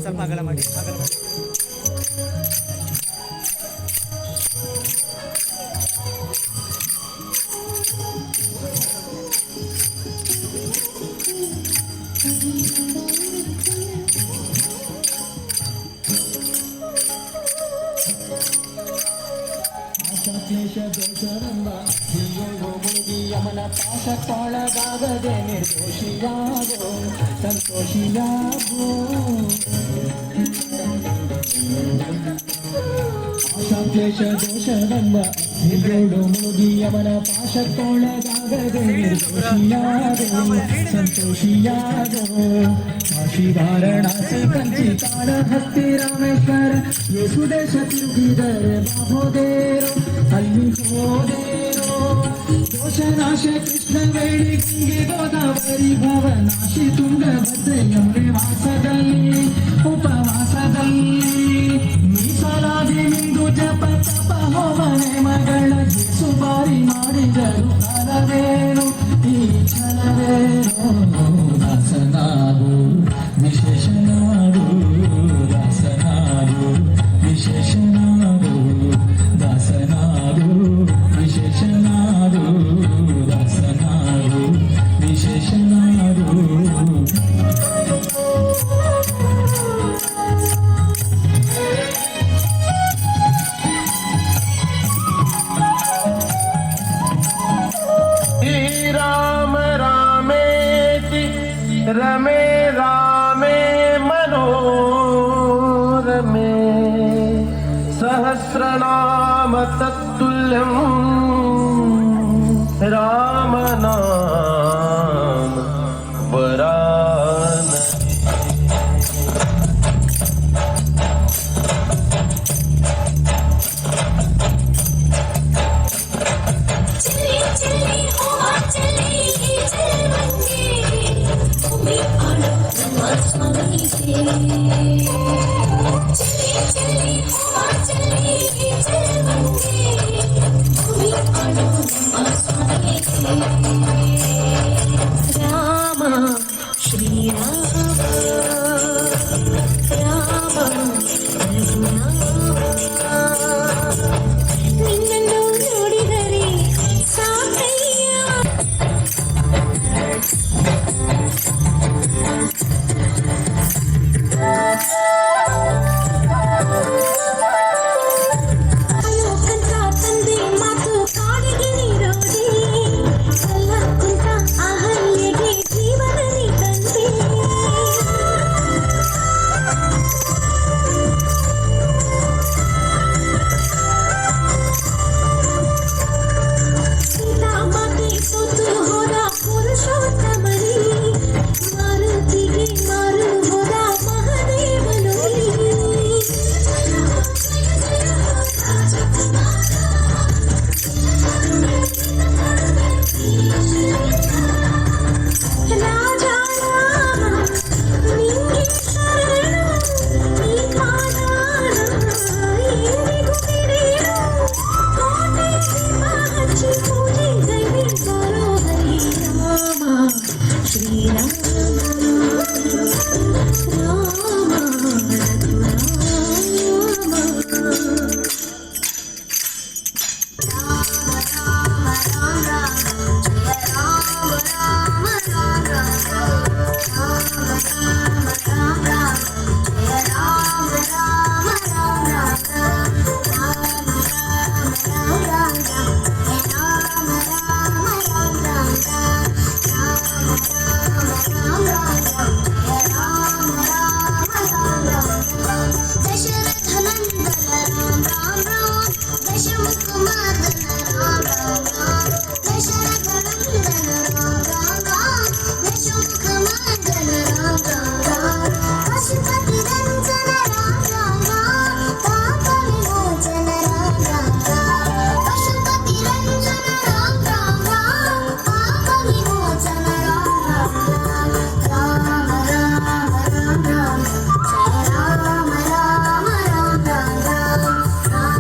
ಸ್ವಲ್ಪ ಅಗಲ ಮಾಡಿ ಕ್ಲೇಶ ದೋಷವೆಂಬ ಹೀಯೋ ಮುಳುಗಿ ಯಮನ ಪಾಶಕ್ಕೊಳಗಾಗದೆ ನಿರ್ದೋಷಿಯಾಗೋ ಸಂತೋಷಿಯಾಗೋ ಕ್ಲೇಶ ದೋಷವೆಂಬ ಹೀಯೋಡು ಮುಳುಗಿ ಯಮನ ಪಾಶಕ್ಕೊಳಗಾಗದೆ ನಿರ್ದೋಷಿಯಾಗೋ ಸಂತೋಷಿಯಾಗೋ ಕಾಶಿ ವಾರಣಾಸಿ ಕಂಚಿ ಕಾಳಹಸ್ತಿ ರಾಮೇಶ್ವರ ಯೇಸುದೇಶ ತಿರುಗಿದರೆ ಬಾಹೋದೇರೋ ಅಲ್ಲಿ ಹೋದೇರೋ ದೋಷನಾಶ ಕೃಷ್ಣ ವೇಳಿ ಗಂಗೆ ಗೋದಾವರಿ ಭವನಾಶಿ ತುಂಗಭದ್ರೆ ಯಮುನೆ ವಾಸದಲ್ಲಿ ಉಪವಾಸದಲ್ಲಿ ಮೀಸಲಾದಿ ನಿಂದು ಜಪ ತಪ ಹೋಮನೆ ಮಗಳ ಯೇಸು ಬಾರಿ ಮಾಡಿದರು ಫಲವೇನು ಈ ಛಲವೇನು ದಾಸನಾಗು ವಿಶೇಷನಾಗು ದಾಸನಾಗು ವಿಶೇಷನಾಗು ದಾಸನಾಗು ವಿಶೇಷನಾಗು ದಾಸನಾಗು ವಿಶೇಷನಾಗು राम रामेति रमे रामे मनोरमे सहस्रनाम तत्तुल्यं राम नाम वरानने राम श्री राम राम रघुनाथ